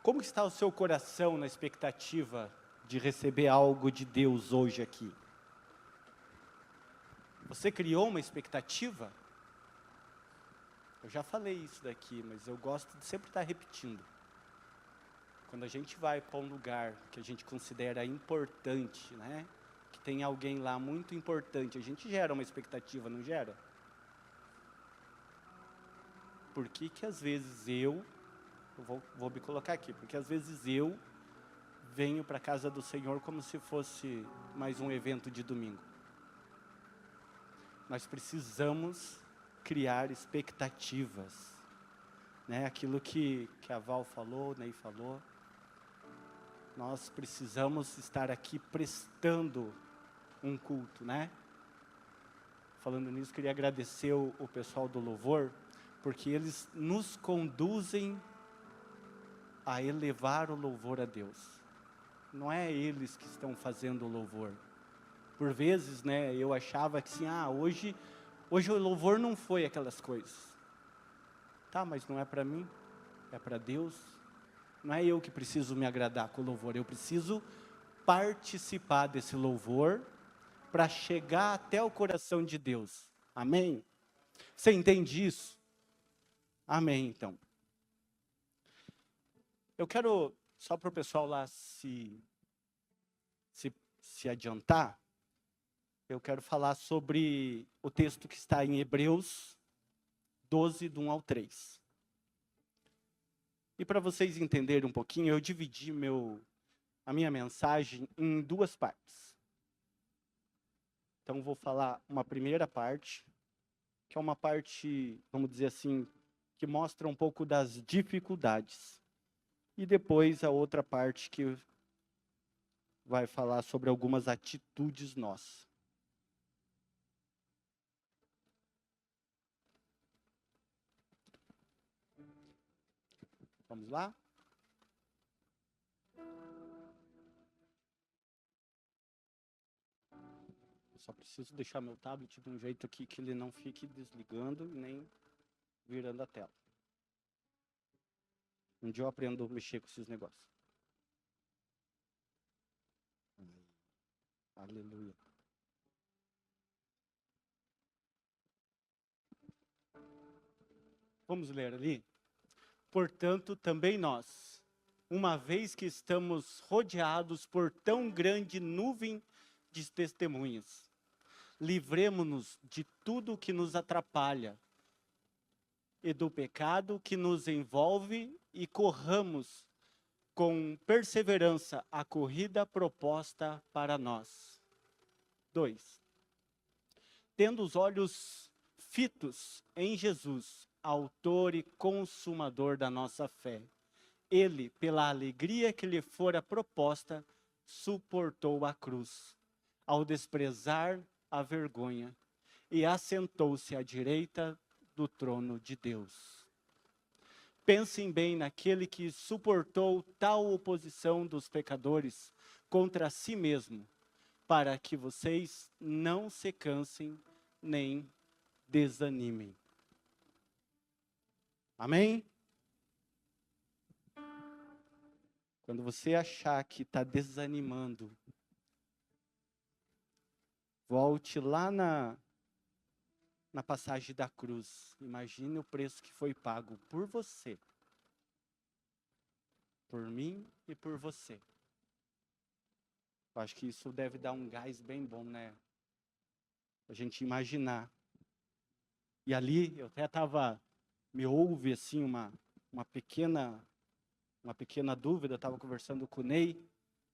Como está o seu coração na expectativa de receber algo de Deus hoje aqui? Você criou uma expectativa? Eu já falei isso daqui, mas eu gosto de sempre estar repetindo. Quando a gente vai para um lugar que a gente considera importante, né? Que tem alguém lá muito importante, a gente gera uma expectativa, não gera? Por que que às vezes eu vou me colocar aqui, porque às vezes eu venho para a casa do Senhor como se fosse mais um evento de domingo. Nós precisamos criar expectativas, né? Aquilo que a Val falou, o Ney falou. Nós precisamos estar aqui prestando um culto, né? Falando nisso, queria agradecer o pessoal do louvor, porque eles nos conduzem a elevar o louvor a Deus. Não é eles que estão fazendo o louvor. Por vezes, né, eu achava que assim, hoje o louvor não foi aquelas coisas. Tá, mas não é para mim, é para Deus. Não é eu que preciso me agradar com o louvor, eu preciso participar desse louvor para chegar até o coração de Deus. Amém? Você entende isso? Amém, então. Eu quero, só para o pessoal lá se adiantar, eu quero falar sobre o texto que está em Hebreus 12, do 1 ao 3. E para vocês entenderem um pouquinho, eu dividi a minha mensagem em duas partes. Então, vou falar uma primeira parte, que é uma parte, vamos dizer assim, que mostra um pouco das dificuldades. E depois a outra parte que vai falar sobre algumas atitudes nossas. Vamos lá? Eu só preciso deixar meu tablet de um jeito aqui que ele não fique desligando nem virando a tela. Um dia eu aprendo a mexer com esses negócios. Aleluia. Vamos ler ali? Portanto, também nós, uma vez que estamos rodeados por tão grande nuvem de testemunhas, livremo-nos de tudo que nos atrapalha e do pecado que nos envolve e corramos com perseverança a corrida proposta para nós. 2. Tendo os olhos fitos em Jesus, autor e consumador da nossa fé. Ele, pela alegria que lhe fora proposta, suportou a cruz, ao desprezar a vergonha, e assentou-se à direita do trono de Deus. Pensem bem naquele que suportou tal oposição dos pecadores contra si mesmo, para que vocês não se cansem nem desanimem. Amém? Quando você achar que está desanimando, volte lá na passagem da cruz. Imagine o preço que foi pago por você, por mim e por você. Eu acho que isso deve dar um gás bem bom, né? A gente imaginar. E ali, eu até me houve assim uma pequena dúvida, eu estava conversando com o Ney,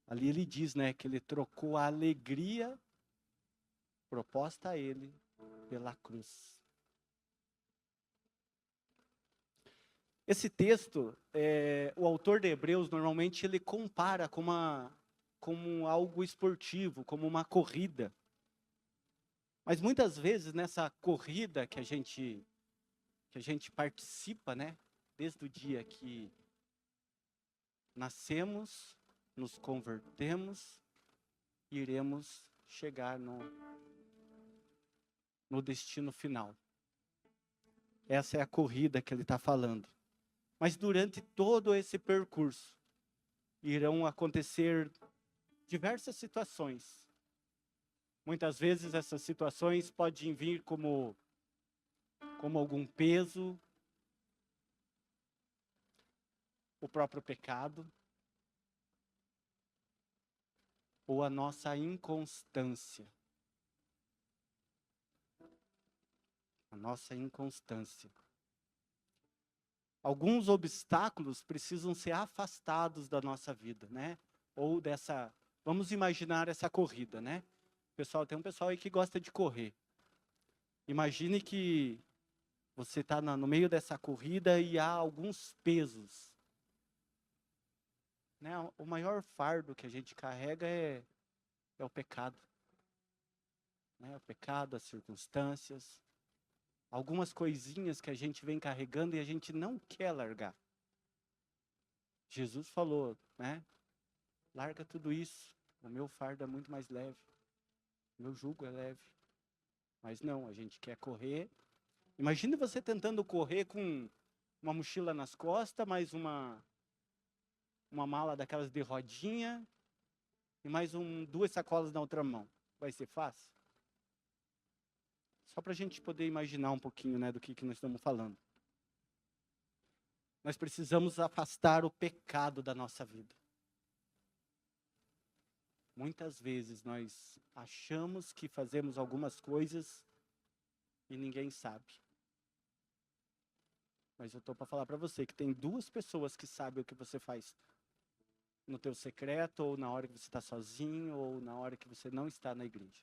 ali ele diz, né, que ele trocou a alegria proposta a ele pela cruz. Esse texto, o autor de Hebreus, normalmente ele compara como algo esportivo, como uma corrida. Mas muitas vezes nessa corrida que a gente participa, né, desde o dia que nascemos, nos convertemos, iremos chegar no destino final. Essa é a corrida que ele está falando. Mas durante todo esse percurso, irão acontecer diversas situações. Muitas vezes essas situações podem vir como algum peso, o próprio pecado, ou a nossa inconstância. A nossa inconstância. Alguns obstáculos precisam ser afastados da nossa vida, né? Ou dessa, vamos imaginar essa corrida, né? Tem um pessoal aí que gosta de correr. Imagine que você está no meio dessa corrida e há alguns pesos, né? O maior fardo que a gente carrega é o pecado, né? O pecado, as circunstâncias, algumas coisinhas que a gente vem carregando e a gente não quer largar. Jesus falou, né? Larga tudo isso, o meu fardo é muito mais leve, o meu jugo é leve. Mas não, a gente quer correr. Imagine você tentando correr com uma mochila nas costas, mais uma mala daquelas de rodinha e mais duas sacolas na outra mão. Vai ser fácil? Só para a gente poder imaginar um pouquinho, né, do que nós estamos falando. Nós precisamos afastar o pecado da nossa vida. Muitas vezes nós achamos que fazemos algumas coisas e ninguém sabe. Mas eu estou para falar para você que tem duas pessoas que sabem o que você faz no teu secreto, ou na hora que você está sozinho, ou na hora que você não está na igreja.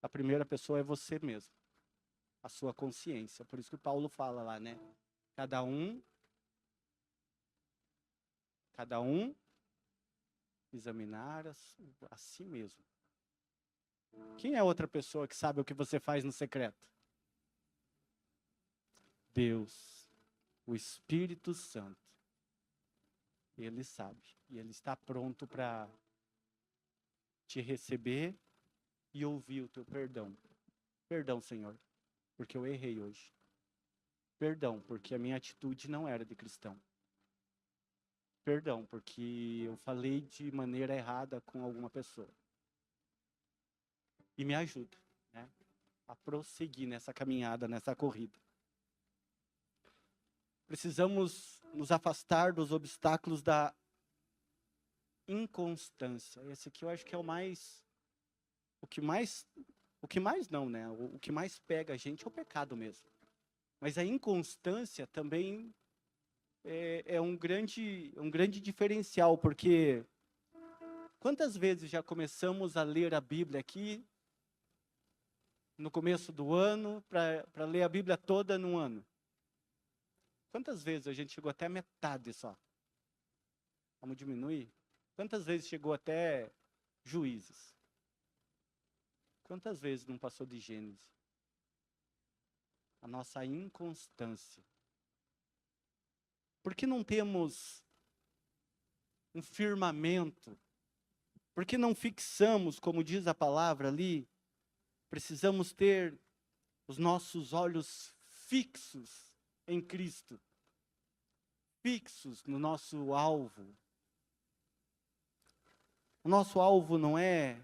A primeira pessoa é você mesmo, a sua consciência. Por isso que Paulo fala lá, né? Cada um examinar a si mesmo. Quem é outra pessoa que sabe o que você faz no secreto? Deus, o Espírito Santo. Ele sabe, e Ele está pronto para te receber e ouvir o teu perdão. Perdão, Senhor, porque eu errei hoje. Perdão, porque a minha atitude não era de cristão. Perdão, porque eu falei de maneira errada com alguma pessoa. E me ajuda, né, a prosseguir nessa caminhada, nessa corrida. Precisamos nos afastar dos obstáculos da inconstância. Esse aqui eu acho que é o que mais não, né? O que mais pega a gente é o pecado mesmo. Mas a inconstância também é um grande diferencial, porque quantas vezes já começamos a ler a Bíblia aqui no começo do ano, para ler a Bíblia toda num ano? Quantas vezes a gente chegou até a metade só? Vamos diminuir? Quantas vezes chegou até Juízes? Quantas vezes não passou de Gênesis? A nossa inconstância. Por que não temos um firmamento? Por que não fixamos, como diz a palavra ali? Precisamos ter os nossos olhos fixos em Cristo. Fixos no nosso alvo. O nosso alvo não é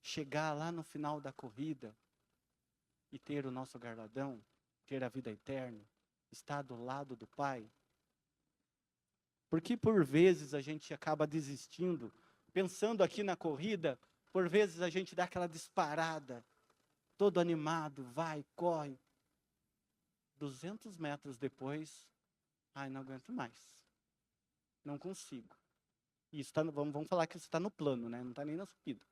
chegar lá no final da corrida e ter o nosso galardão, ter a vida eterna, estar do lado do Pai. Porque por vezes a gente acaba desistindo, pensando aqui na corrida, por vezes a gente dá aquela disparada, todo animado, vai, corre. 200 metros depois, não aguento mais, não consigo. Isso vamos falar que isso está no plano, né? Não está nem na subida.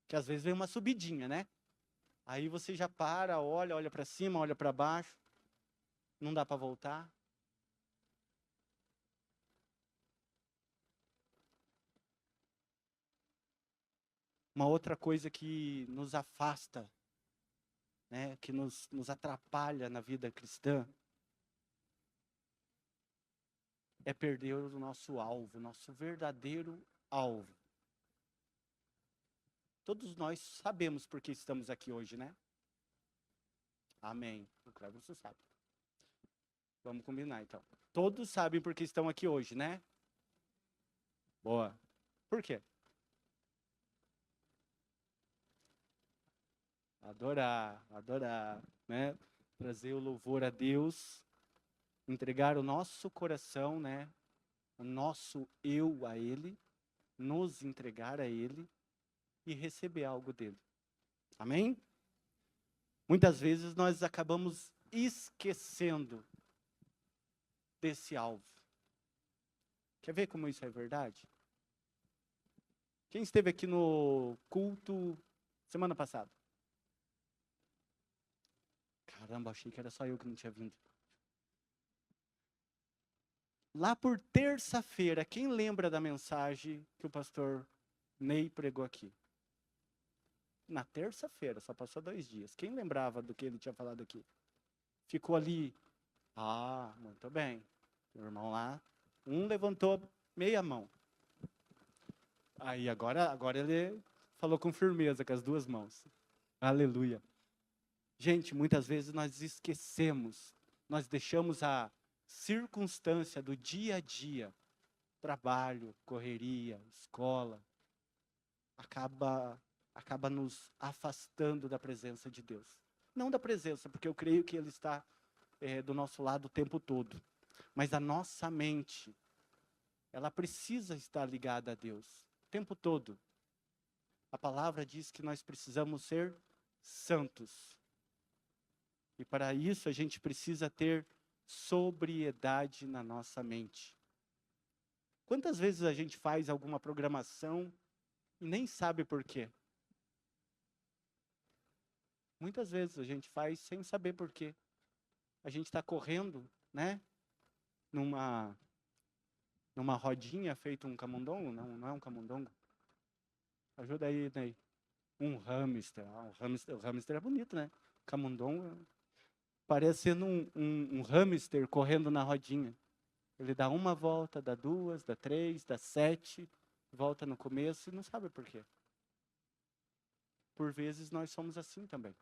Que às vezes vem uma subidinha, né? Aí você já para, olha para cima, olha para baixo, não dá para voltar. Uma outra coisa que nos afasta, né, que nos atrapalha na vida cristã, é perder o nosso alvo, nosso verdadeiro alvo. Todos nós sabemos por que estamos aqui hoje, né? Amém. O Cleber, você sabe. Vamos combinar, então. Todos sabem por que estão aqui hoje, né? Boa. Por quê? Adorar, né? Trazer o louvor a Deus, entregar o nosso coração, né? O nosso eu a Ele, nos entregar a Ele e receber algo dele. Amém? Muitas vezes nós acabamos esquecendo desse alvo. Quer ver como isso é verdade? Quem esteve aqui no culto semana passada? Caramba, achei que era só eu que não tinha vindo. Lá por terça-feira, quem lembra da mensagem que o pastor Ney pregou aqui? Na terça-feira, só passou 2 dias. Quem lembrava do que ele tinha falado aqui? Ficou ali. Ah, muito bem. O irmão lá, um levantou meia mão. Aí agora ele falou com firmeza, com as 2 mãos. Aleluia. Gente, muitas vezes nós esquecemos, nós deixamos a circunstância do dia a dia, trabalho, correria, escola, acaba nos afastando da presença de Deus. Não da presença, porque eu creio que Ele está do nosso lado o tempo todo. Mas a nossa mente, ela precisa estar ligada a Deus o tempo todo. A palavra diz que nós precisamos ser santos. E para isso a gente precisa ter sobriedade na nossa mente. Quantas vezes a gente faz alguma programação e nem sabe por quê? Muitas vezes a gente faz sem saber por quê. A gente está correndo, né? Numa rodinha feito um camundongo. Não é um camundongo. Ajuda aí, Ney. Um hamster. O hamster é bonito, né? Camundongo parece sendo um hamster correndo na rodinha. Ele dá uma volta, dá 2, dá 3, dá 7, volta no começo e não sabe por quê. Por vezes nós somos assim também.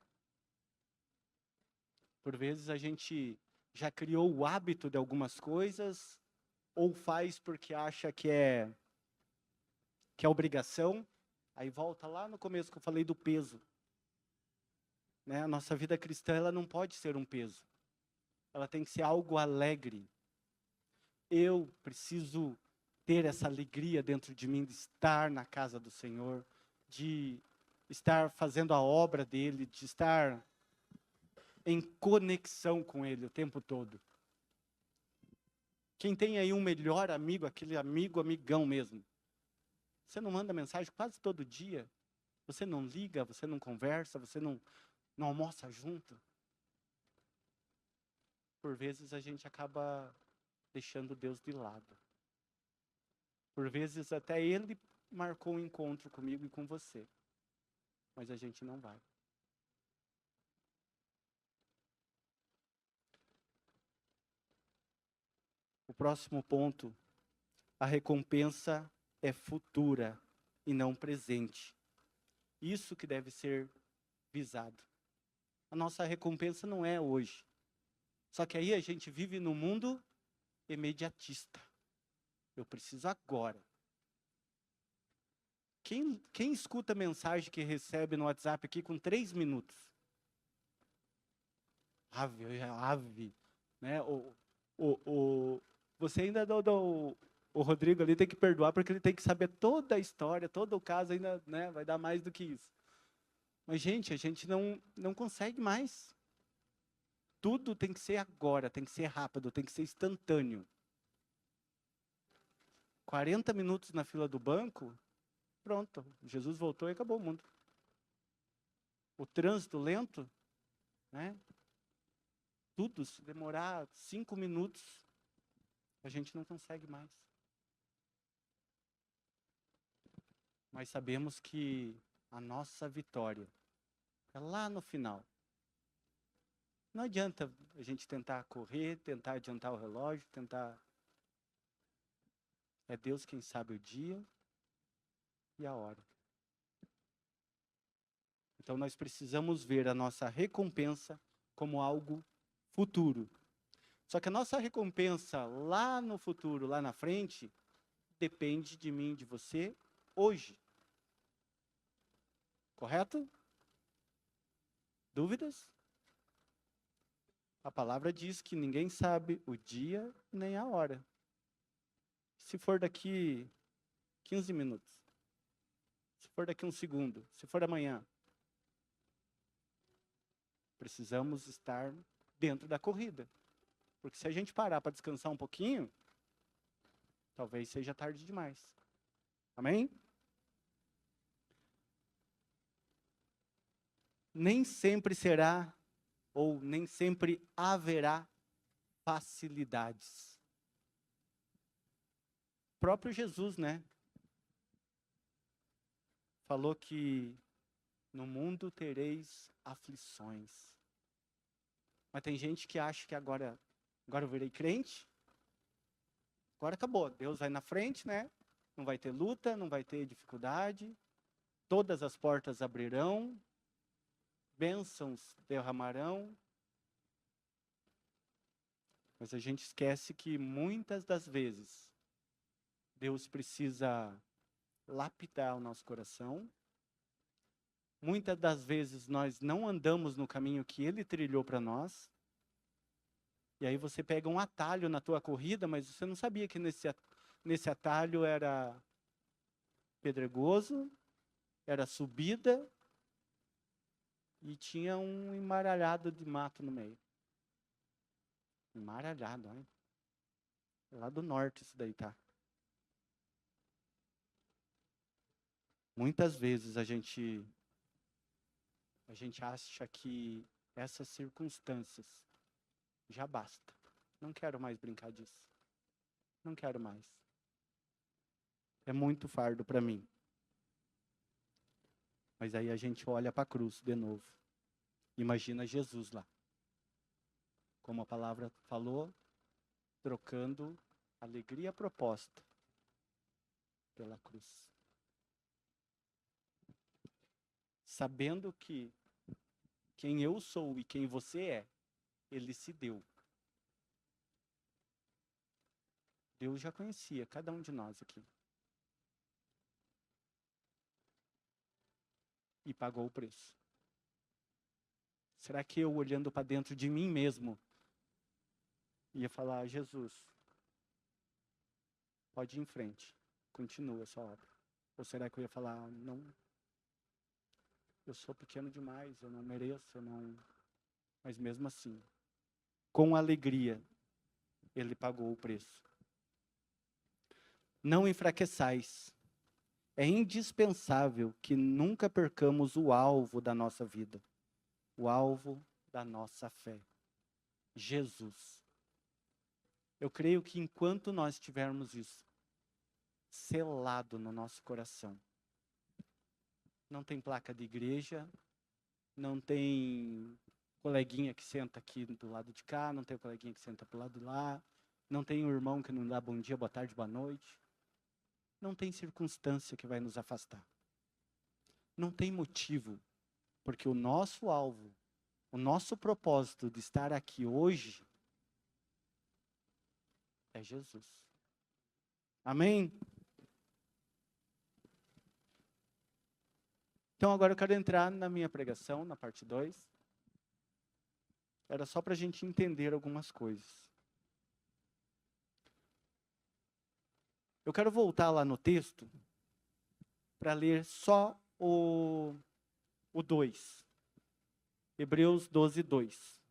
Por vezes a gente já criou o hábito de algumas coisas, ou faz porque acha que é obrigação, aí volta lá no começo que eu falei do peso. Né? A nossa vida cristã, ela não pode ser um peso. Ela tem que ser algo alegre. Eu preciso ter essa alegria dentro de mim de estar na casa do Senhor, de estar fazendo a obra dele, de estar em conexão com ele o tempo todo. Quem tem aí um melhor amigo, aquele amigão mesmo, você não manda mensagem quase todo dia, você não liga, você não conversa, você não almoça junto. Por vezes a gente acaba deixando Deus de lado. Por vezes até Ele marcou um encontro comigo e com você. Mas a gente não vai. O próximo ponto, a recompensa é futura e não presente. Isso que deve ser visado. A nossa recompensa não é hoje. Só que aí a gente vive num mundo imediatista. Eu preciso agora. Quem escuta a mensagem que recebe no WhatsApp aqui com 3 minutos? Ave, né? Você ainda o Rodrigo ali tem que perdoar porque ele tem que saber toda a história, todo o caso ainda, né? Vai dar mais do que isso. Mas, gente, a gente não consegue mais. Tudo tem que ser agora, tem que ser rápido, tem que ser instantâneo. 40 minutos na fila do banco, pronto, Jesus voltou e acabou o mundo. O trânsito lento, né? Tudo, se demorar 5 minutos, a gente não consegue mais. Mas sabemos que a nossa vitória é lá no final. Não adianta a gente tentar correr, tentar adiantar o relógio, tentar... É Deus quem sabe o dia e a hora. Então nós precisamos ver a nossa recompensa como algo futuro. Só que a nossa recompensa lá no futuro, lá na frente, depende de mim e de você hoje. Correto? Dúvidas? A palavra diz que ninguém sabe o dia nem a hora. Se for daqui 15 minutos, se for daqui um segundo, se for amanhã, precisamos estar dentro da corrida. Porque se a gente parar para descansar um pouquinho, talvez seja tarde demais. Amém? Nem sempre será, ou nem sempre haverá facilidades. O próprio Jesus, né? Falou que no mundo tereis aflições. Mas tem gente que acha que agora eu virei crente, agora acabou. Deus vai na frente, né? Não vai ter luta, não vai ter dificuldade. Todas as portas abrirão. Bênçãos derramarão. Mas a gente esquece que muitas das vezes Deus precisa lapidar o nosso coração. Muitas das vezes nós não andamos no caminho que Ele trilhou para nós. E aí você pega um atalho na tua corrida, mas você não sabia que nesse atalho era pedregoso, era subida e tinha um embaralhado de mato no meio. Embaralhado, hein? É lá do norte isso daí, tá? Muitas vezes a gente acha que essas circunstâncias já basta. Não quero mais brincar disso. Não quero mais. É muito fardo para mim. Mas aí a gente olha para a cruz de novo. Imagina Jesus lá. Como a palavra falou, trocando alegria proposta pela cruz. Sabendo que quem eu sou e quem você é, Ele se deu. Deus já conhecia cada um de nós aqui. E pagou o preço. Será que eu, olhando para dentro de mim mesmo, ia falar, Jesus, pode ir em frente, continua a sua obra? Ou será que eu ia falar, não, eu sou pequeno demais, eu não mereço, eu não... Mas mesmo assim, com alegria, Ele pagou o preço. Não enfraqueçais. É indispensável que nunca percamos o alvo da nossa vida, o alvo da nossa fé, Jesus. Eu creio que enquanto nós tivermos isso selado no nosso coração, não tem placa de igreja, não tem coleguinha que senta aqui do lado de cá, não tem coleguinha que senta pro lado de lá, não tem um irmão que não dá bom dia, boa tarde, boa noite. Não tem circunstância que vai nos afastar. Não tem motivo, porque o nosso alvo, o nosso propósito de estar aqui hoje é Jesus. Amém? Então agora eu quero entrar na minha pregação, na parte 2. Era só para a gente entender algumas coisas. Eu quero voltar lá no texto para ler só o 2. Hebreus 12, 2.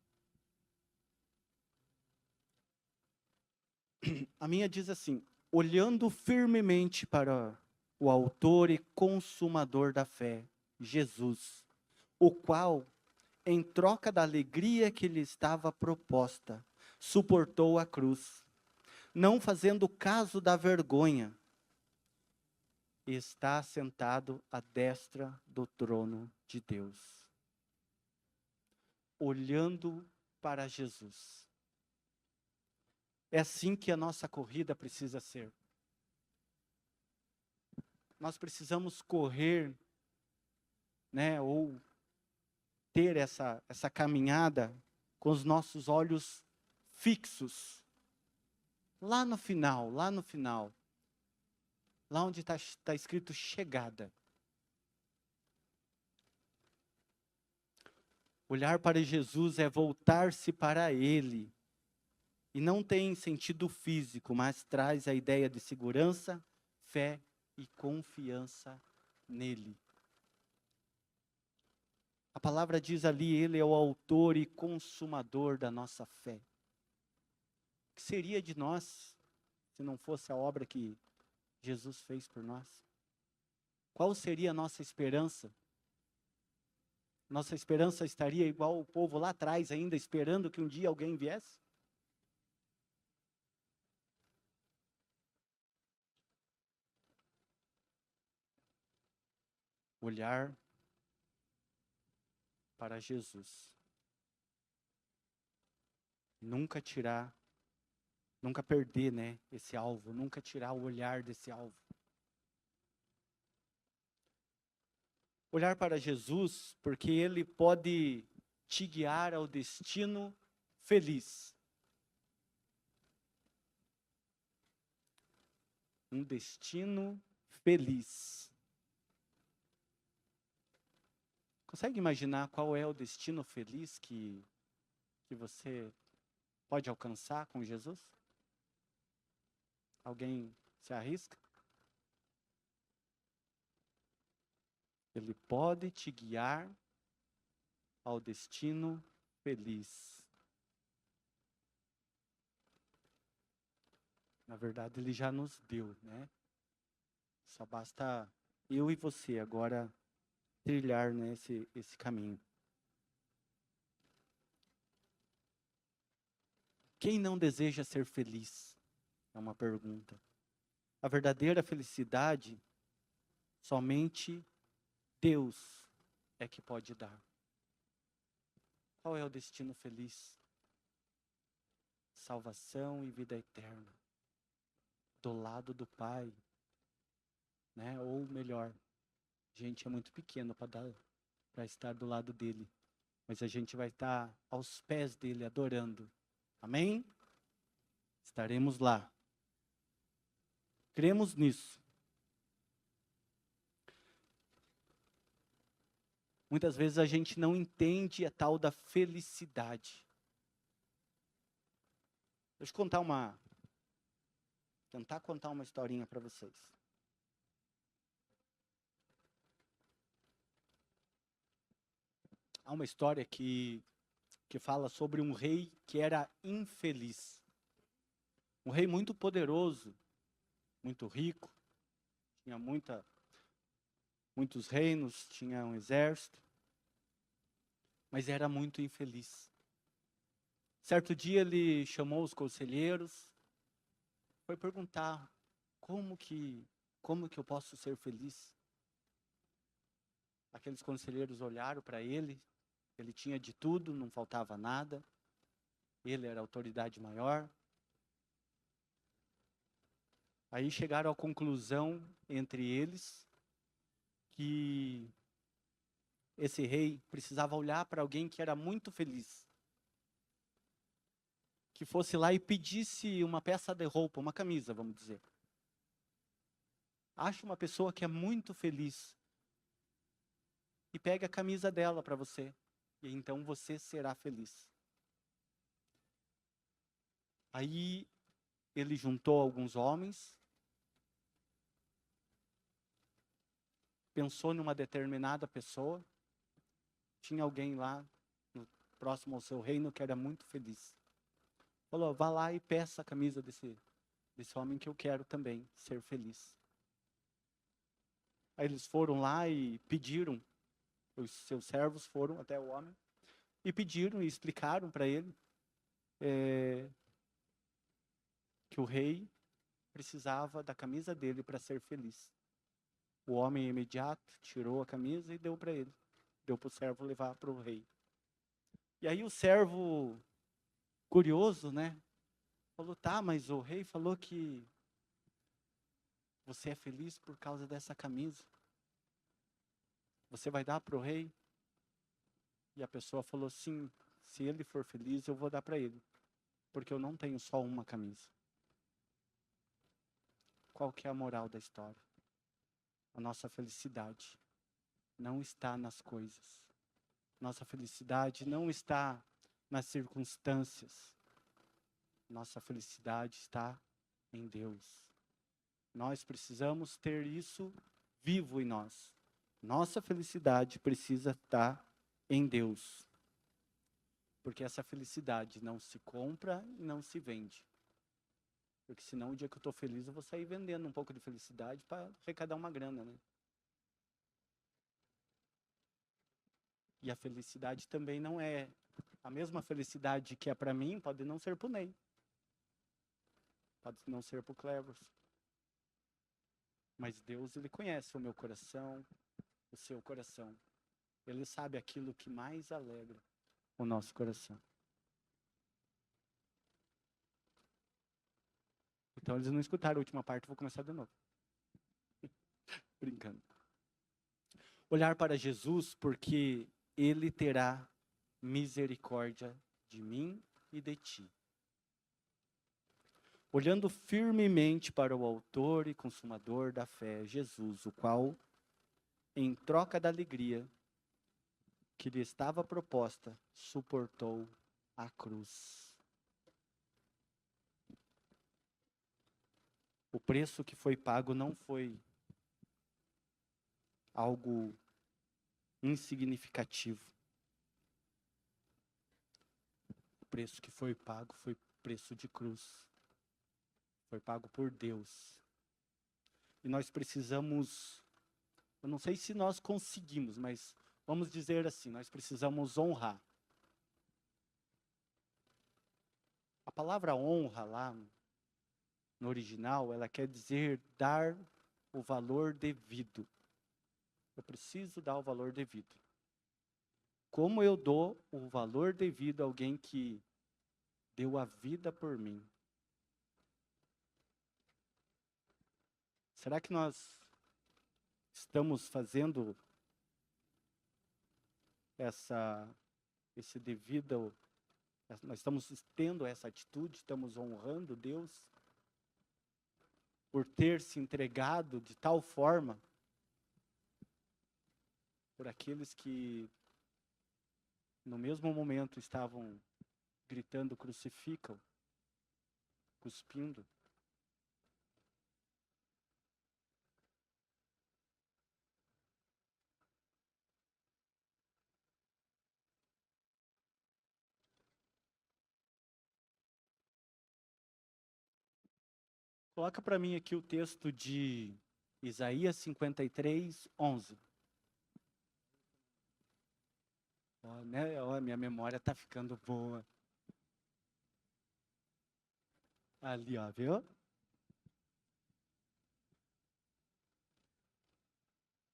A minha diz assim: olhando firmemente para o autor e consumador da fé, Jesus, o qual, em troca da alegria que lhe estava proposta, suportou a cruz, não fazendo caso da vergonha, e está sentado à destra do trono de Deus. Olhando para Jesus. É assim que a nossa corrida precisa ser. Nós precisamos correr, né, ou ter essa caminhada com os nossos olhos fixos. Lá no final. lá onde está escrito chegada. Olhar para Jesus é voltar-se para Ele. E não tem sentido físico, mas traz a ideia de segurança, fé e confiança nele. A palavra diz ali, Ele é o autor e consumador da nossa fé. O que seria de nós se não fosse a obra que Jesus fez por nós? Qual seria a nossa esperança? Nossa esperança estaria igual o povo lá atrás, ainda esperando que um dia alguém viesse? Olhar para Jesus. Nunca tirar, nunca perder, né, esse alvo, nunca tirar o olhar desse alvo. Olhar para Jesus, porque Ele pode te guiar ao destino feliz. Um destino feliz. Consegue imaginar qual é o destino feliz que você pode alcançar com Jesus? Alguém se arrisca? Ele pode te guiar ao destino feliz. Na verdade, Ele já nos deu, né? Só basta eu e você agora trilhar, né, esse caminho. Quem não deseja ser feliz? É uma pergunta. A verdadeira felicidade, somente Deus é que pode dar. Qual é o destino feliz? Salvação e vida eterna. Do lado do Pai. Né? Ou melhor, a gente é muito pequeno para estar do lado dele. Mas a gente vai estar aos pés dele, adorando. Amém? Estaremos lá. Cremos nisso. Muitas vezes a gente não entende a tal da felicidade. Deixa eu tentar contar uma historinha para vocês. Há uma história que fala sobre um rei que era infeliz. Um rei muito poderoso, muito rico, tinha muitos reinos, tinha um exército, mas era muito infeliz. Certo dia ele chamou os conselheiros, foi perguntar como que eu posso ser feliz? Aqueles conselheiros olharam para ele, ele tinha de tudo, não faltava nada, ele era a autoridade maior. Aí chegaram à conclusão entre eles que esse rei precisava olhar para alguém que era muito feliz. Que fosse lá e pedisse uma peça de roupa, uma camisa, vamos dizer. Ache uma pessoa que é muito feliz e pegue a camisa dela para você. E então você será feliz. Aí ele juntou alguns homens, pensou numa determinada pessoa, tinha alguém lá próximo ao seu reino que era muito feliz. Falou, vá lá e peça a camisa desse homem que eu quero também ser feliz. Aí eles foram lá e pediram, os seus servos foram até o homem, e pediram e explicaram para ele que o rei precisava da camisa dele para ser feliz. O homem imediato tirou a camisa e deu para ele. Deu para o servo levar para o rei. E aí o servo, curioso, né? Falou, tá, mas o rei falou que você é feliz por causa dessa camisa. Você vai dar para o rei? E a pessoa falou, sim, se ele for feliz, eu vou dar para ele. Porque eu não tenho só uma camisa. qual que é a moral da história? A nossa felicidade não está nas coisas. Nossa felicidade não está nas circunstâncias. Nossa felicidade está em Deus. Nós precisamos ter isso vivo em nós. Nossa felicidade precisa estar em Deus. Porque essa felicidade não se compra e não se vende. Porque senão o dia que eu estou feliz eu vou sair vendendo um pouco de felicidade para arrecadar uma grana, né? E a felicidade também não é a mesma felicidade que é para mim, pode não ser para o Ney. Pode não ser para o Cleverson. Mas Deus, Ele conhece o meu coração, o seu coração. Ele sabe aquilo que mais alegra o nosso coração. Então eles não escutaram a última parte, vou começar de novo. Brincando. Olhar para Jesus porque Ele terá misericórdia de mim e de ti. Olhando firmemente para o autor e consumador da fé, Jesus, o qual, em troca da alegria que lhe estava proposta, suportou a cruz. O preço que foi pago não foi algo insignificativo. O preço que foi pago foi preço de cruz. Foi pago por Deus. E nós precisamos, eu não sei se nós conseguimos, mas vamos dizer assim, nós precisamos honrar. A palavra honra lá no original, ela quer dizer dar o valor devido. Eu preciso dar o valor devido. Como eu dou o valor devido a alguém que deu a vida por mim? Será que nós estamos fazendo esse devido, nós estamos tendo essa atitude, estamos honrando Deus por ter se entregado de tal forma por aqueles que no mesmo momento estavam gritando crucificam, cuspindo? Coloca para mim aqui o texto de Isaías 53, 11. Minha memória está ficando boa. Ali, ó, viu?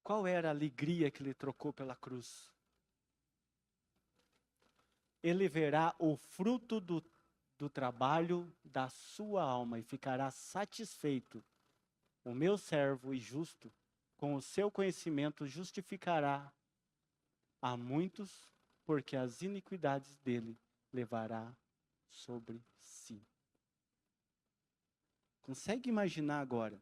Qual era a alegria que ele trocou pela cruz? Ele verá o fruto do trabalho da sua alma e ficará satisfeito. O meu servo e justo, com o seu conhecimento, justificará a muitos, porque as iniquidades dele levará sobre si. Consegue imaginar agora?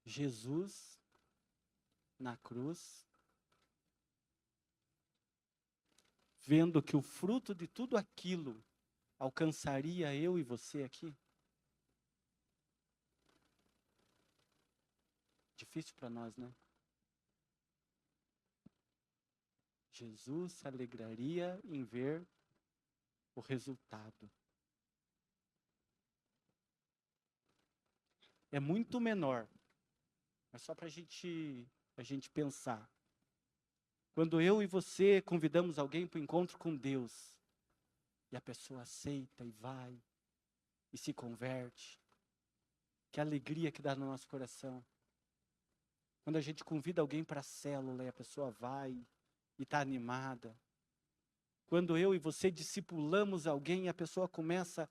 Jesus na cruz, vendo que o fruto de tudo aquilo alcançaria eu e você aqui? Difícil para nós, né? Jesus se alegraria em ver o resultado. É muito menor, mas só para a gente pensar. Quando eu e você convidamos alguém para o encontro com Deus, e a pessoa aceita e vai, e se converte, que alegria que dá no nosso coração. Quando a gente convida alguém para a célula e a pessoa vai e está animada. Quando eu e você discipulamos alguém e a pessoa começa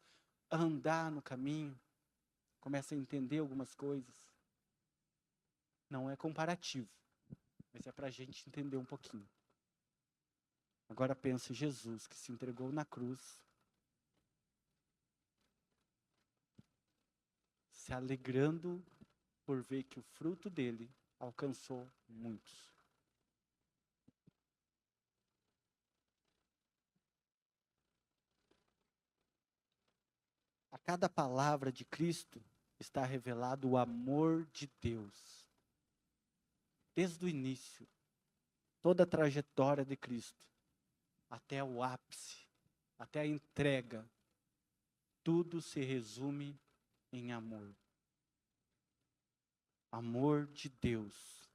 a andar no caminho, começa a entender algumas coisas. Não é comparativo, mas é para a gente entender um pouquinho. Agora pensa em Jesus que se entregou na cruz se alegrando por ver que o fruto dele alcançou muitos. A cada palavra de Cristo está revelado o amor de Deus. Desde o início, toda a trajetória de Cristo, até o ápice, até a entrega, tudo se resume em amor. Amor de Deus.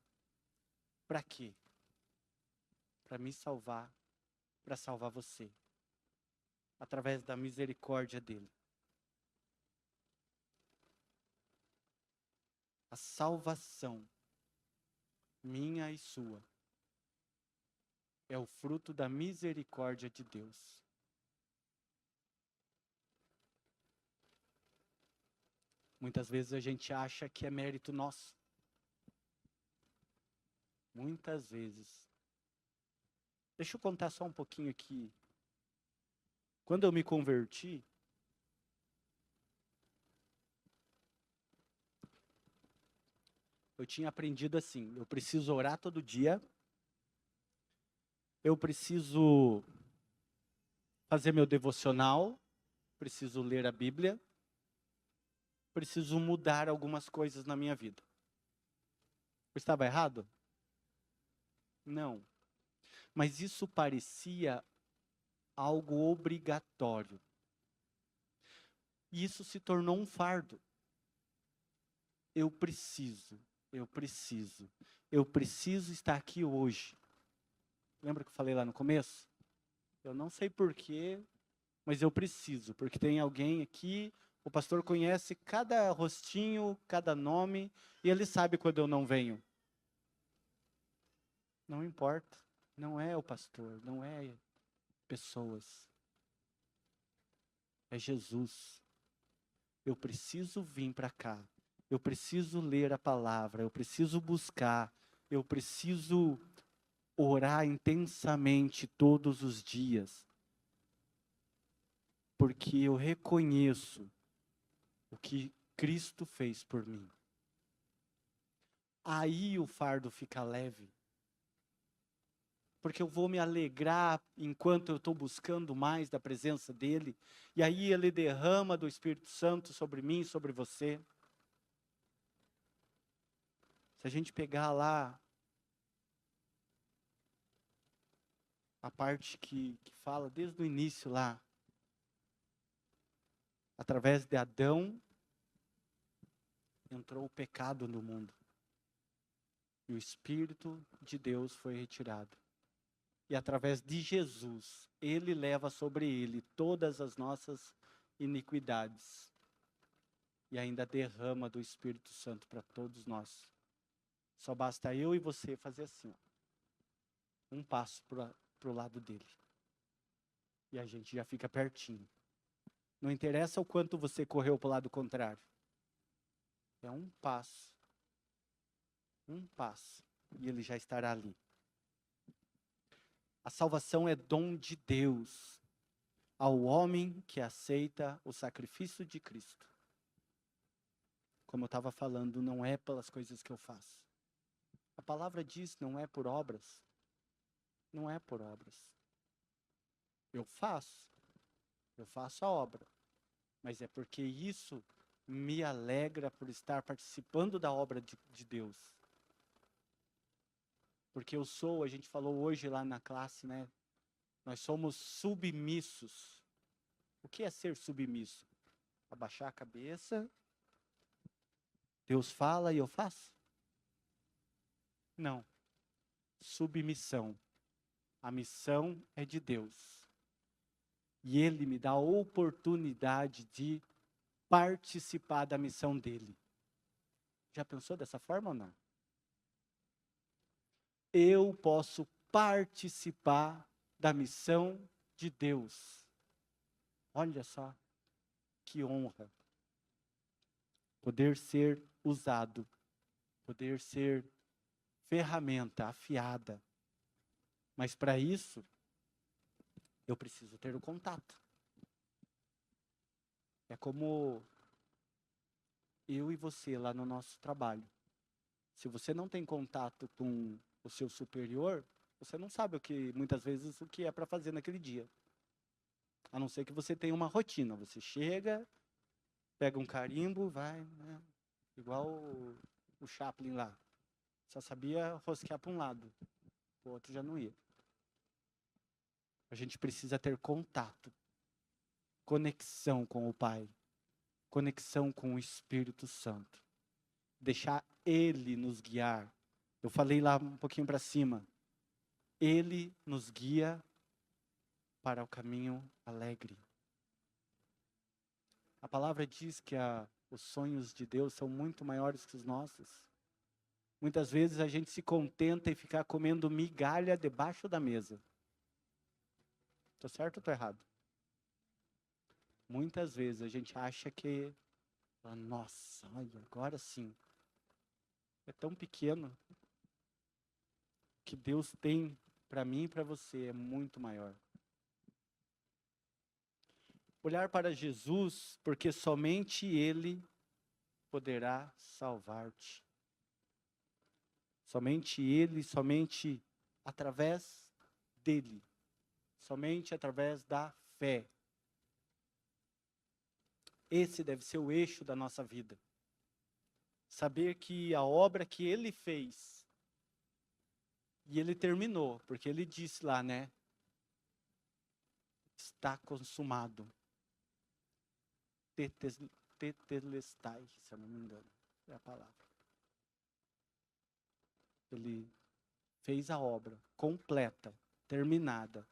Para quê? Para me salvar, para salvar você, através da misericórdia dele. A salvação, minha e sua, é o fruto da misericórdia de Deus. Muitas vezes a gente acha que é mérito nosso. Muitas vezes. Deixa eu contar só um pouquinho aqui. Quando eu me converti, eu tinha aprendido assim, eu preciso orar todo dia, eu preciso fazer meu devocional, preciso ler a Bíblia, preciso mudar algumas coisas na minha vida. Eu estava errado? Não. Mas isso parecia algo obrigatório. E isso se tornou um fardo. Eu preciso estar aqui hoje. Lembra que eu falei lá no começo? Eu não sei porquê, mas eu preciso, porque tem alguém aqui, o pastor conhece cada rostinho, cada nome, e ele sabe quando eu não venho. Não importa, não é o pastor, não é pessoas. É Jesus. Eu preciso vir para cá. Eu preciso ler a palavra, eu preciso buscar, eu preciso orar intensamente todos os dias. Porque eu reconheço o que Cristo fez por mim. Aí o fardo fica leve. Porque eu vou me alegrar enquanto eu estou buscando mais da presença dEle. E aí Ele derrama do Espírito Santo sobre mim, sobre você. Se a gente pegar lá a parte que fala desde o início lá, através de Adão, entrou o pecado no mundo. E o Espírito de Deus foi retirado. E através de Jesus, Ele leva sobre Ele todas as nossas iniquidades. E ainda derrama do Espírito Santo para todos nós. Só basta eu e você fazer assim, ó, um passo para o lado dele. E a gente já fica pertinho. Não interessa o quanto você correu para o lado contrário. É um passo. Um passo. E ele já estará ali. A salvação é dom de Deus ao homem que aceita o sacrifício de Cristo. Como eu estava falando, não é pelas coisas que eu faço. A palavra diz, não é por obras. Não é por obras. Eu faço a obra. Mas é porque isso me alegra por estar participando da obra de Deus. Porque a gente falou hoje lá na classe, né? Nós somos submissos. O que é ser submisso? Abaixar a cabeça. Deus fala e eu faço? Não. Submissão. A missão é de Deus. E Ele me dá a oportunidade de participar da missão dEle. Já pensou dessa forma ou não? Eu posso participar da missão de Deus. Olha só, que honra. Poder ser usado, poder ser ferramenta afiada. Mas para isso, eu preciso ter o contato. É como eu e você lá no nosso trabalho. Se você não tem contato com o seu superior, você não sabe muitas vezes, o que é para fazer naquele dia. A não ser que você tenha uma rotina. Você chega, pega um carimbo, vai, né? Igual o Chaplin lá. Só sabia rosquear para um lado, o outro já não ia. A gente precisa ter contato, conexão com o Pai, conexão com o Espírito Santo. Deixar Ele nos guiar. Eu falei lá um pouquinho para cima. Ele nos guia para o caminho alegre. A palavra diz que os sonhos de Deus são muito maiores que os nossos. Muitas vezes a gente se contenta em ficar comendo migalha debaixo da mesa. Estou certo ou estou errado? Muitas vezes a gente acha que, nossa, olha, agora sim. É tão pequeno. Que Deus tem para mim e para você é muito maior. Olhar para Jesus, porque somente Ele poderá salvar-te. Somente Ele, somente através dEle. Somente através da fé. Esse deve ser o eixo da nossa vida. Saber que a obra que Ele fez, e Ele terminou, porque Ele disse lá, né? Está consumado. Tetelestai, se eu não me engano, é a palavra. Ele fez a obra completa, terminada,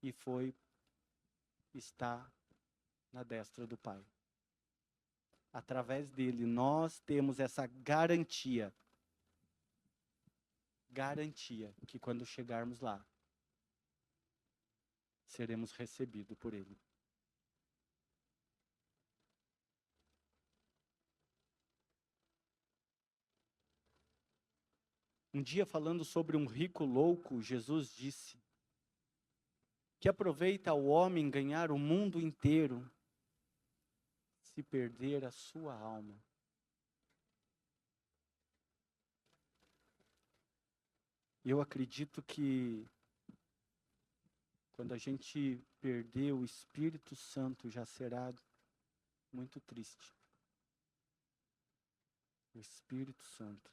e está na destra do Pai. Através dele, nós temos essa garantia que quando chegarmos lá, seremos recebidos por Ele. Um dia, falando sobre um rico louco, Jesus disse: que aproveita o homem ganhar o mundo inteiro, se perder a sua alma. Eu acredito que quando a gente perder o Espírito Santo, já será muito triste. O Espírito Santo.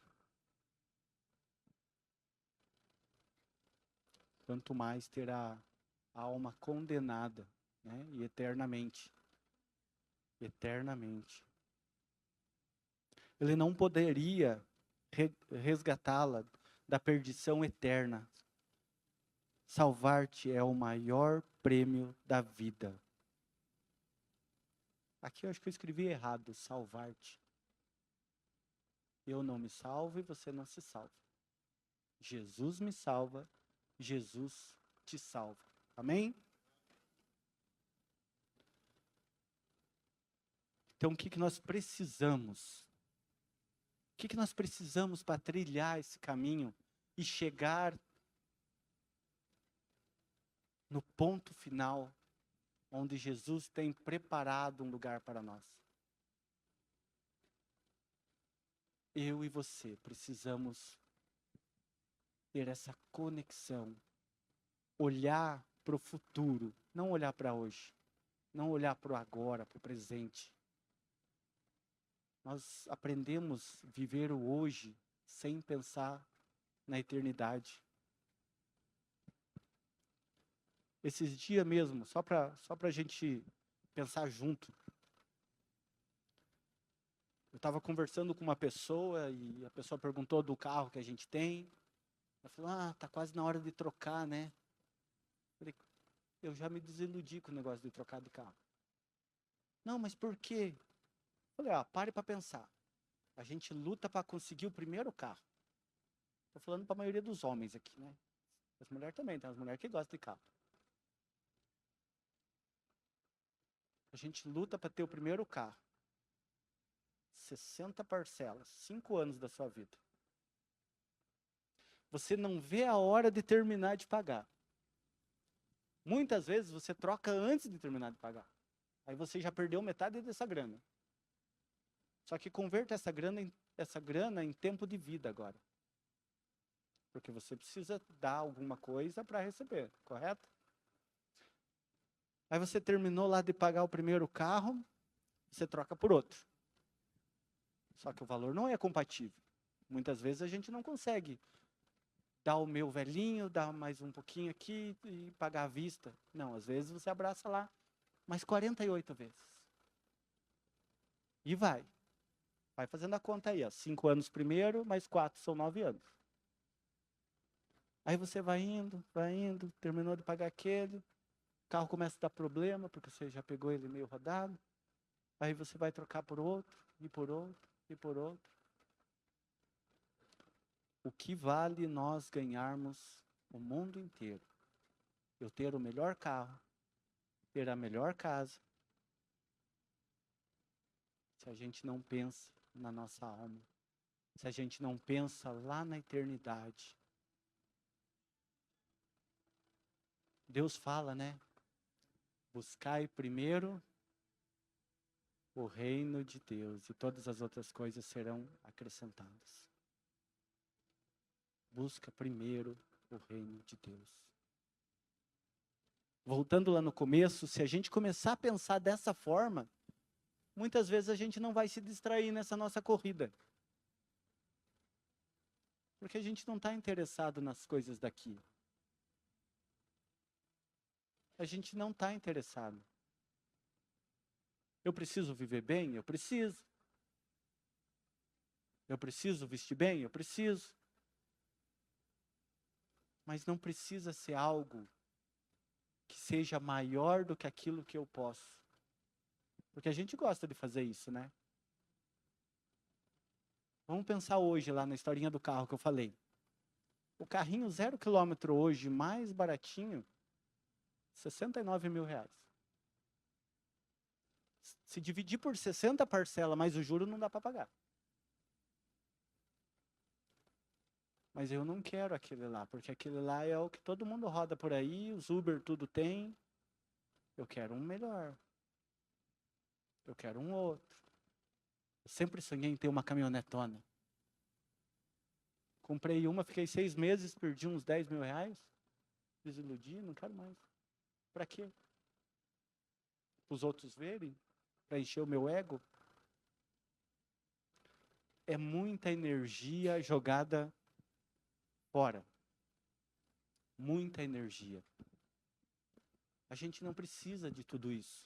Quanto mais terá a alma condenada, né? E eternamente. Eternamente. Ele não poderia resgatá-la da perdição eterna. Salvar-te é o maior prêmio da vida. Aqui eu acho que eu escrevi errado, salvar-te. Eu não me salvo e você não se salva. Jesus me salva, Jesus te salva. Amém? Então, o que nós precisamos? O que nós precisamos para trilhar esse caminho e chegar no ponto final, onde Jesus tem preparado um lugar para nós? Eu e você precisamos ter essa conexão, olhar para o futuro, não olhar para hoje, não olhar para o agora, para o presente. Nós aprendemos a viver o hoje sem pensar na eternidade. Esses dias mesmo, só para a gente pensar junto. Eu estava conversando com uma pessoa e a pessoa perguntou do carro que a gente tem. Ela falou, tá quase na hora de trocar, né? Falei, eu já me desiludi com o negócio de trocar de carro. Não, mas por quê? Falei, pare para pensar. A gente luta para conseguir o primeiro carro. Estou falando para a maioria dos homens aqui, né? As mulheres também, tem as mulheres que gostam de carro. A gente luta para ter o primeiro carro. 60 parcelas, 5 anos da sua vida. Você não vê a hora de terminar de pagar. Muitas vezes você troca antes de terminar de pagar. Aí você já perdeu metade dessa grana. Só que converta essa grana em tempo de vida agora. Porque você precisa dar alguma coisa para receber, correto? Aí você terminou lá de pagar o primeiro carro, você troca por outro. Só que o valor não é compatível. Muitas vezes a gente não consegue dar o meu velhinho, dar mais um pouquinho aqui e pagar à vista. Não, às vezes você abraça lá mais 48 vezes. E vai. Vai fazendo a conta aí, ó. 5 anos primeiro, mais 4 são 9 anos. Aí você vai indo, terminou de pagar aquele, o carro começa a dar problema, porque você já pegou ele meio rodado. Aí você vai trocar por outro, e por outro, e por outro. O que vale nós ganharmos o mundo inteiro? Eu ter o melhor carro, ter a melhor casa, se a gente não pensa na nossa alma, se a gente não pensa lá na eternidade. Deus fala, né? Buscai primeiro o reino de Deus e todas as outras coisas serão acrescentadas. Busca primeiro o reino de Deus. Voltando lá no começo, se a gente começar a pensar dessa forma, muitas vezes a gente não vai se distrair nessa nossa corrida. Porque a gente não está interessado nas coisas daqui. A gente não está interessado. Eu preciso viver bem? Eu preciso. Eu preciso vestir bem? Eu preciso. Mas não precisa ser algo que seja maior do que aquilo que eu posso. Porque a gente gosta de fazer isso, né? Vamos pensar hoje lá na historinha do carro que eu falei. O carrinho 0 km hoje, mais baratinho, 69 mil reais. Se dividir por 60 parcelas, mais o juro, não dá para pagar. Mas eu não quero aquele lá, porque aquele lá é o que todo mundo roda por aí, os Uber tudo tem. Eu quero um melhor. Eu quero um outro. Eu sempre sonhei em ter uma caminhonetona. Comprei uma, fiquei 6 meses, perdi uns 10 mil reais. Desiludi, não quero mais. Para quê? Para os outros verem? Para encher o meu ego? É muita energia jogada fora. Muita energia. A gente não precisa de tudo isso.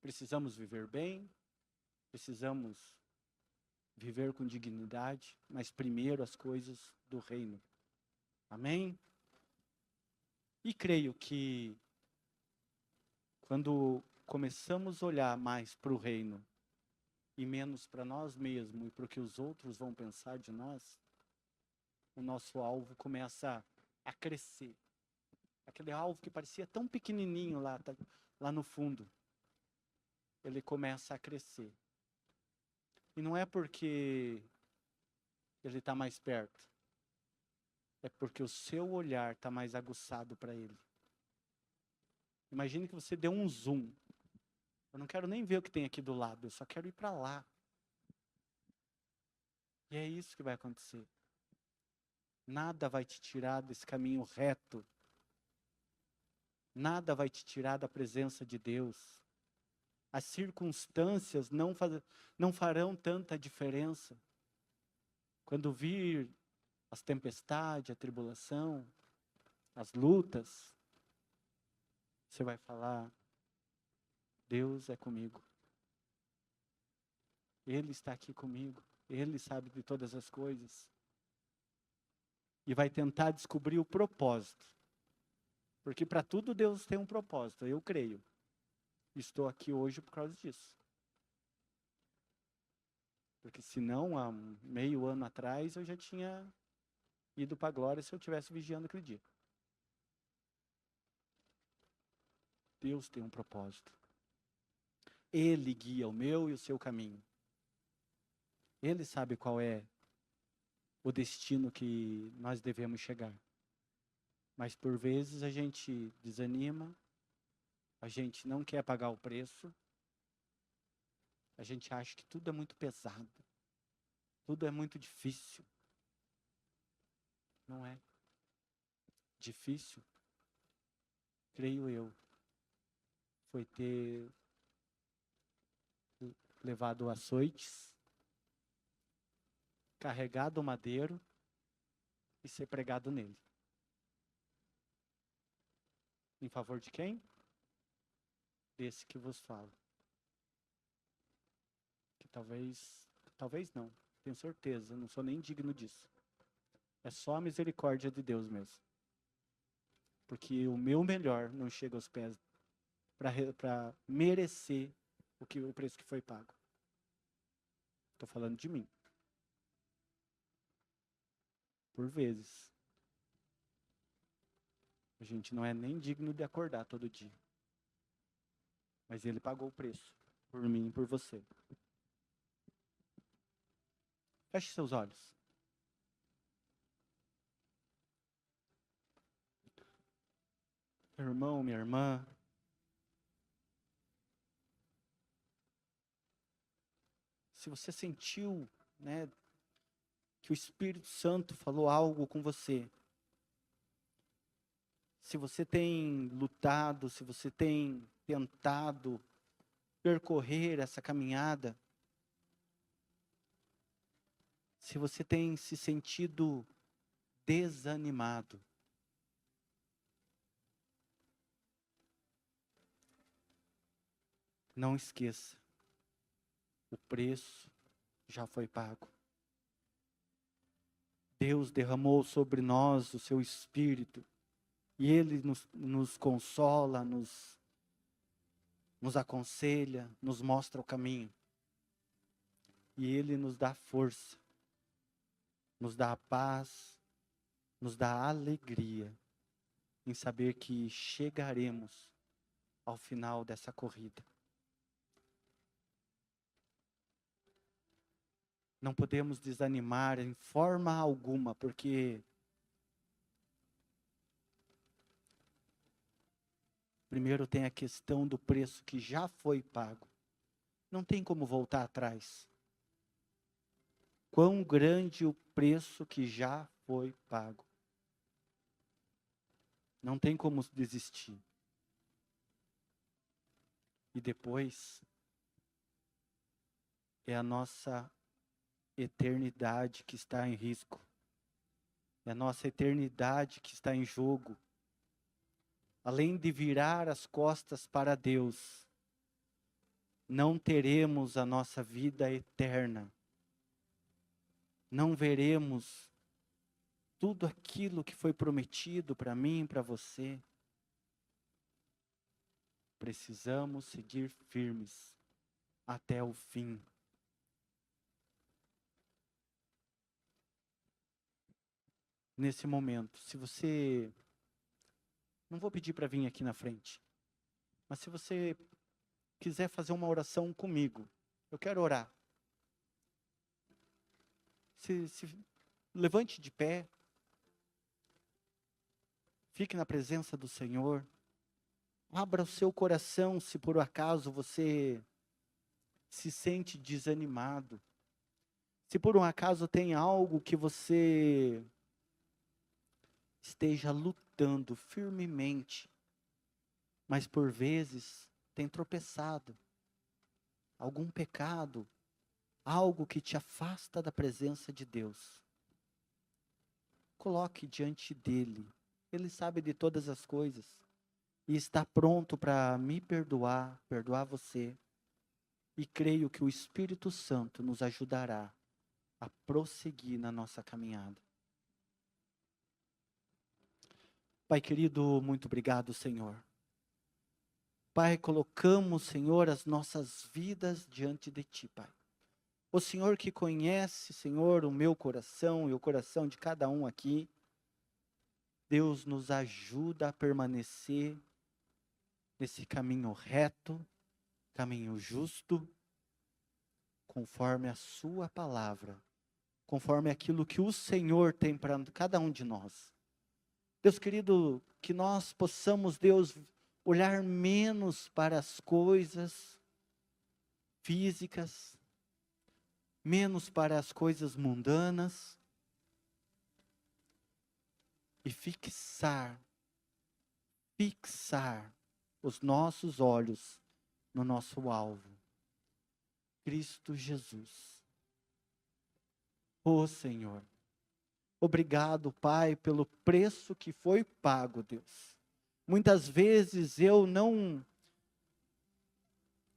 Precisamos viver bem, precisamos viver com dignidade, mas primeiro as coisas do reino. Amém? E creio que quando começamos a olhar mais para o reino e menos para nós mesmos e para o que os outros vão pensar de nós, o nosso alvo começa a crescer. Aquele alvo que parecia tão pequenininho lá no fundo, ele começa a crescer. E não é porque ele está mais perto, é porque o seu olhar está mais aguçado para ele. Imagine que você deu um zoom. Eu não quero nem ver o que tem aqui do lado, eu só quero ir para lá. E é isso que vai acontecer. Nada vai te tirar desse caminho reto. Nada vai te tirar da presença de Deus. As circunstâncias não farão tanta diferença. Quando vir as tempestades, a tribulação, as lutas, você vai falar, Deus é comigo. Ele está aqui comigo. Ele sabe de todas as coisas. E vai tentar descobrir o propósito. Porque para tudo Deus tem um propósito, eu creio. Estou aqui hoje por causa disso. Porque senão, há meio ano atrás, eu já tinha ido para a glória se eu estivesse vigiando aquele dia. Deus tem um propósito. Ele guia o meu e o seu caminho. Ele sabe qual é o destino que nós devemos chegar. Mas por vezes a gente desanima, a gente não quer pagar o preço, A gente acha que tudo é muito pesado, tudo é muito difícil. Não é difícil, creio eu, foi ter levado açoites, carregado o madeiro e ser pregado nele. Em favor de quem? Desse que vos falo. Que talvez não, tenho certeza, não sou nem digno disso. É só a misericórdia de Deus mesmo. Porque o meu melhor não chega aos pés para merecer o preço que foi pago. Estou falando de mim. Por vezes. A gente não é nem digno de acordar todo dia. Mas ele pagou o preço. Por mim e por você. Feche seus olhos. Meu irmão, minha irmã. Se você sentiu, né, que o Espírito Santo falou algo com você. Se você tem lutado, se você tem tentado percorrer essa caminhada, se você tem se sentido desanimado, não esqueça, o preço já foi pago. Deus derramou sobre nós o seu Espírito, e Ele nos consola, nos aconselha, nos mostra o caminho. E Ele nos dá força, nos dá a paz, nos dá a alegria em saber que chegaremos ao final dessa corrida. Não podemos desanimar em forma alguma, porque primeiro tem a questão do preço que já foi pago. Não tem como voltar atrás. Quão grande o preço que já foi pago. Não tem como desistir. E depois é a nossa eternidade que está em risco. É a nossa eternidade que está em jogo. Além de virar as costas para Deus, não teremos a nossa vida eterna. Não veremos tudo aquilo que foi prometido para mim, para você. Precisamos seguir firmes até o fim. Nesse momento, se você... Não vou pedir para vir aqui na frente. Mas se você quiser fazer uma oração comigo, eu quero orar. Levante de pé. Fique na presença do Senhor. Abra o seu coração se por acaso você se sente desanimado. Se por um acaso tem algo que você esteja lutando firmemente, mas por vezes tem tropeçado. Algum pecado, algo que te afasta da presença de Deus. Coloque diante dele. Ele sabe de todas as coisas. E está pronto para me perdoar, perdoar você. E creio que o Espírito Santo nos ajudará a prosseguir na nossa caminhada. Pai querido, muito obrigado, Senhor. Pai, colocamos, Senhor, as nossas vidas diante de Ti, Pai. O Senhor que conhece, Senhor, o meu coração e o coração de cada um aqui. Deus nos ajuda a permanecer nesse caminho reto, caminho justo, conforme a sua palavra, conforme aquilo que o Senhor tem para cada um de nós. Deus querido, que nós possamos, Deus, olhar menos para as coisas, físicas, menos para as coisas mundanas, e fixar os nossos olhos no nosso alvo, Cristo Jesus. Ó Senhor, obrigado, Pai, pelo preço que foi pago, Deus. Muitas vezes eu não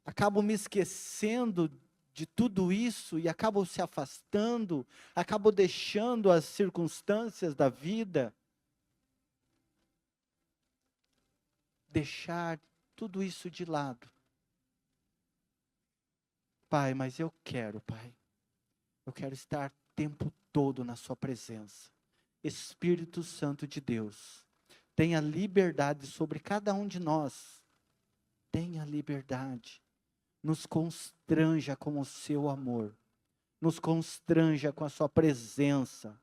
acabo me esquecendo de tudo isso e acabo se afastando, acabo deixando as circunstâncias da vida, deixar tudo isso de lado. Pai, mas eu quero, Pai, eu quero estar o tempo todo na sua presença. Espírito Santo de Deus, tenha liberdade sobre cada um de nós, tenha liberdade, nos constranja com o seu amor, nos constranja com a sua presença,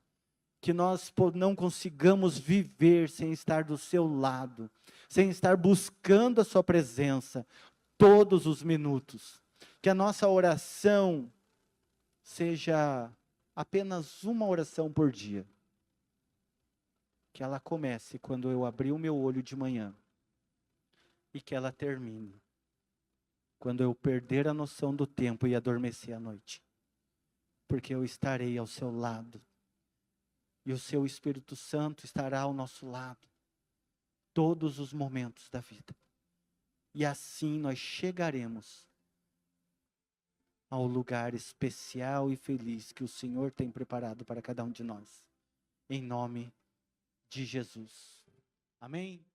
que nós não consigamos viver sem estar do seu lado, sem estar buscando a sua presença todos os minutos, que a nossa oração seja apenas uma oração por dia, que ela comece quando eu abrir o meu olho de manhã, e que ela termine quando eu perder a noção do tempo e adormecer à noite, porque eu estarei ao seu lado, e o seu Espírito Santo estará ao nosso lado, todos os momentos da vida, e assim nós chegaremos ao lugar especial e feliz que o Senhor tem preparado para cada um de nós, em nome de Jesus. Amém?